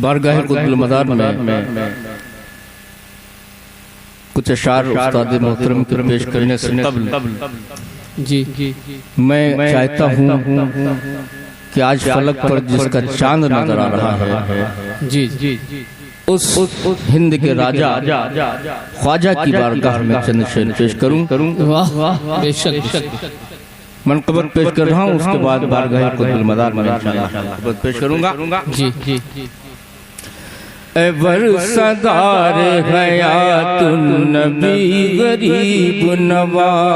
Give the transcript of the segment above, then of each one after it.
बारगाह कुतुबुल मदार में कुछ अशार उस्ताद मोहतरम के पेश करने से कबल जी मैं चाहता हूँ कि आज फलक पर जिसका चांद नजर आ रहा है जी उस हिंद के राजा ख्वाजा की बारगाह में चंद शेर पेश करूं। वाह बेशक मनक़बत पेश कर रहा हूँ, उसके बाद बारगाह कुतुबुल मदार में इंशाअल्लाह पेश करूंगा। जी एवर सदार हयातुन नबी गरीब नवाज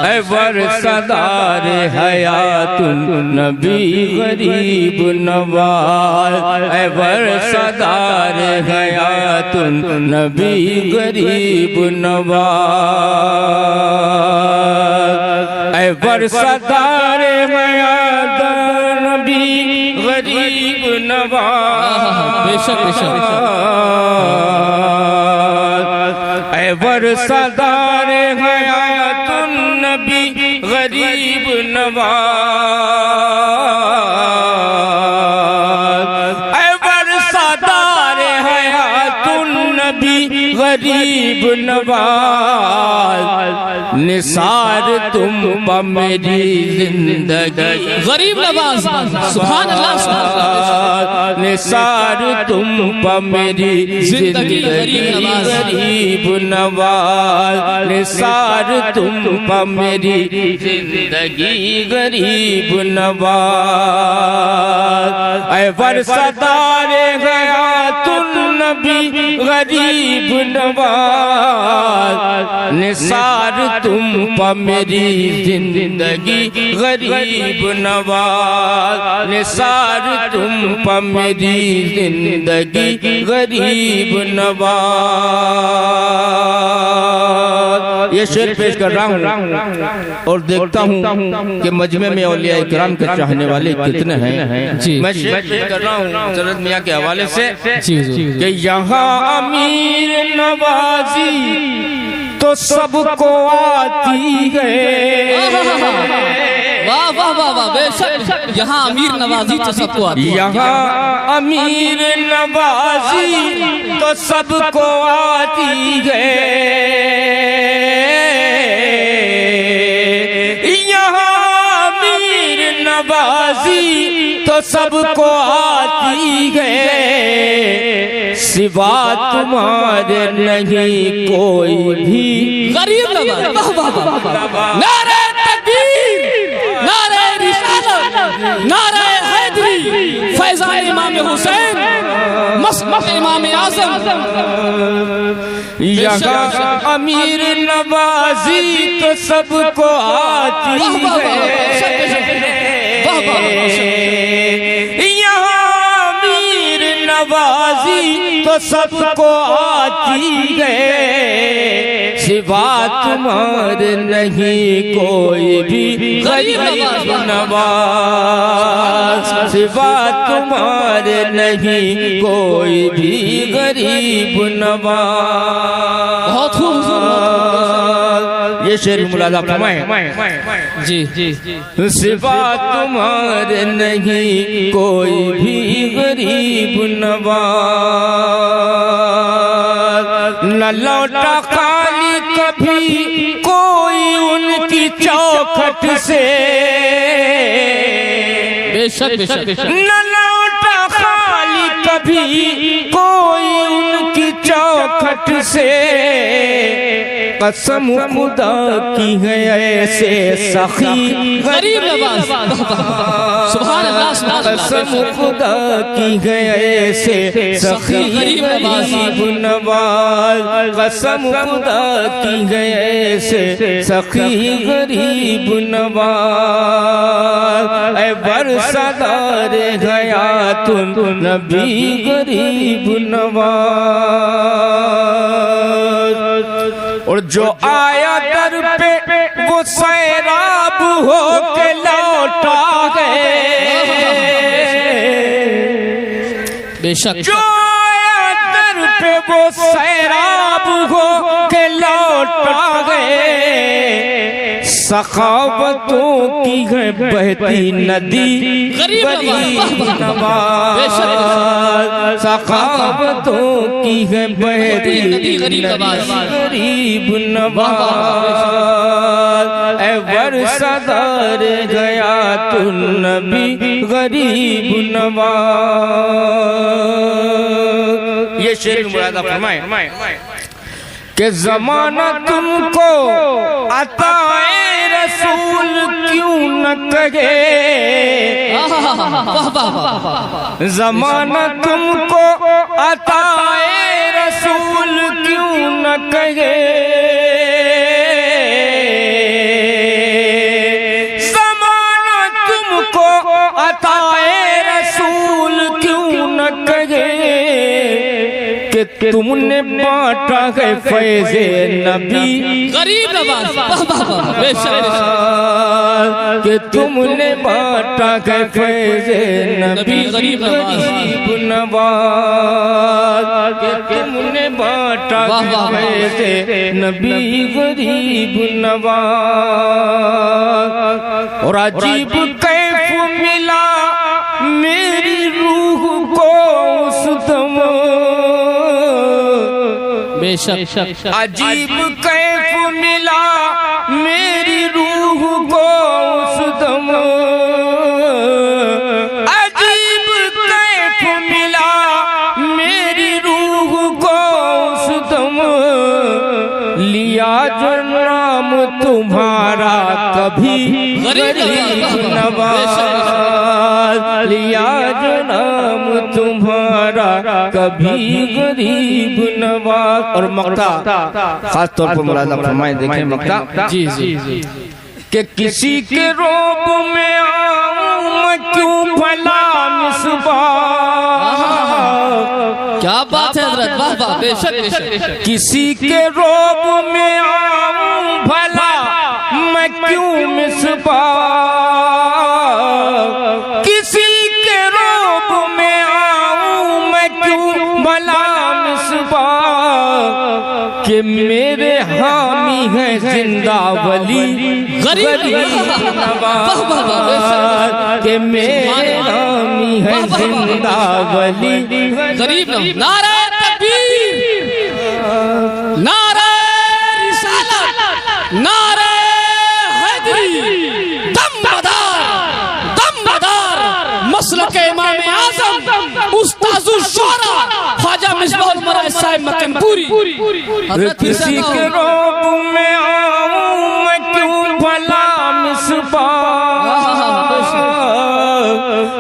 एवर सदार हयातुन नबी गरीब नवाज एवर सदार हयातुन नबी गरीब नवाज एवर सदार हयातुन नबी गरीब नवाज बेशक एवर सदार हयातुन नबी गरीब नवाज एवर सदार हयातुन नबी गरीब नवाज निसार तुम पर मेरी जिंदगी गरीब नवाज सुभान अल्लाह निसार तुम पर मेरी जिंदगी गरीब नवाज निसार तुम पर मेरी जिंदगी गरीब नवाज एवर सदार हयातुन नबी गरीब नवाज निसार तुम पर मेरी जिंदगी गरीब नवाज निसार तुम पर मेरी जिंदगी गरीब नवाज। ये शेर पेश कर रहा हूँ और देखता हूँ कि मजमे में औलिया इकराम के चाहने वाले कितने हैं। मैं शेर पेश कर रहा हूँ हज़रत मियाँ के हवाले से कि यहाँ अमीर नवाजी तो सबको आती है। वाह वाह वाह वाह बेशक यहाँ अमीर नवाजी तो सबको आती है। यहाँ अमीर नवाजी तो सबको आती है। यहाँ अमीर नवाजी तो सबको आती है। सिवा तुम्हारे नहीं कोई भी गरीब नवाज। नारे तकबीर नारे रिसालत नारे हैदरी फैज़ान इमाम हुसैन मसलक इमाम आज़म। यहाँ अमीर नवाजी तो सबको आती है। यहाँ अमीर नवाजी तो सबको आती है। सिवा तुम्हारे नहीं कोई भी गरीब नवाज सिवा तुम्हारे नहीं कोई भी गरीब नवाज। बहुत खूब ये शेर मुलाजा फरमाएं जी सिवा तुम्हारे नहीं कोई भी गरीब नवाज न लौटा खाली कभी कोई उनकी चौखट से। बेशक न लौटा खाली कभी कोई उनकी चौखट से। कसम खुदा की है ऐसे सखी गरीब नवाज सुभान अल्लाह। कसम खुदा की है ऐसे सखी गरीब नवाज कसम खुदा की है ऐसे सखी गरीब नवाज एवर सदार हयातुन नबी गरीब नवाज। और जो आया दर पे वो सैराब हो के लौटा है। बेशक जो आया दर पे वो सैराब हो के लौटा है। सखावतों की है बहती नदी गरीब नवाज, सखावतों की है बहती नदी गरीब नवाज। ऐ वर्षादार गया तू नबी गरीब नवाज। ये शेर मुरादा फरमाए कि ज़माना तुमको अताए रसूल क्यों न कहे, ज़माना तुमको अताए रसूल क्यों न कहे, ज़माना तुमको अताए रसूल क्यों न कहे कि तुमने बांटा है फैज़े नबी गरीब नवाज, कि तुमने बांटा है फैज़े नबी गरीब नवाज, कि तुमने बांटा है फैज़े नबी गरीब नवाज। और अजीब कैफ मिला मेरी रूह को उस दम, अजीब कैफ मिला मेरी रूह को उस दम, अजीब कैफ मिला मेरी रूह को उस दम। लिया जो नाम तुम्हारा कभी गरीब नवाज, लिया जो नाम तुम्हारा कभी गरीब नवाज। और मक्ता खास तौर पर मुरादा फरमाए, देखें मक्ता जी जी जी कि किसी के रोब में आऊं मैं क्यों भला मिसबाह, क्या बात है हज़रत, वाह वाह, बेशक बेशक। किसी के रोब में आऊं भला मैं क्यों मिसबाह, किसी के रोब में आऊं मैं क्यों भला मिसबाह, कि मेरे हामी है जिंदा वली गरीब नवाज, कि मेरे हामी है जिंदा वली गरीब नवाज। नारे तकबीर, नारे रिसालत, नारे हैदरी, दमदार मसलके इमाम आज़म उस्ताज़ुल शुअरा ख्वाजा मिसबाहुल मराइज साहिब मक्कनपुरी। किसी के रोब में आऊं मैं क्यों भला मिसबाह,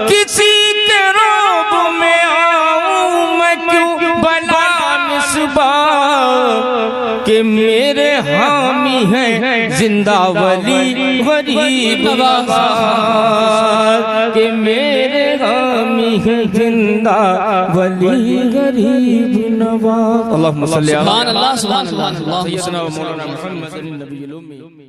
किसी के रोब में आऊं मैं क्यों भला मिसबाह, कि मेरे हामी है जिंदा वली गरीब नवाज, कि मेरे हामी है जिंदा वली गरीब नवाज। अल्लाहुम्मा सल्ली अला सुभान अल्लाह, सुभान अल्लाह, सय्यदना व मौलाना मुहम्मद नबी।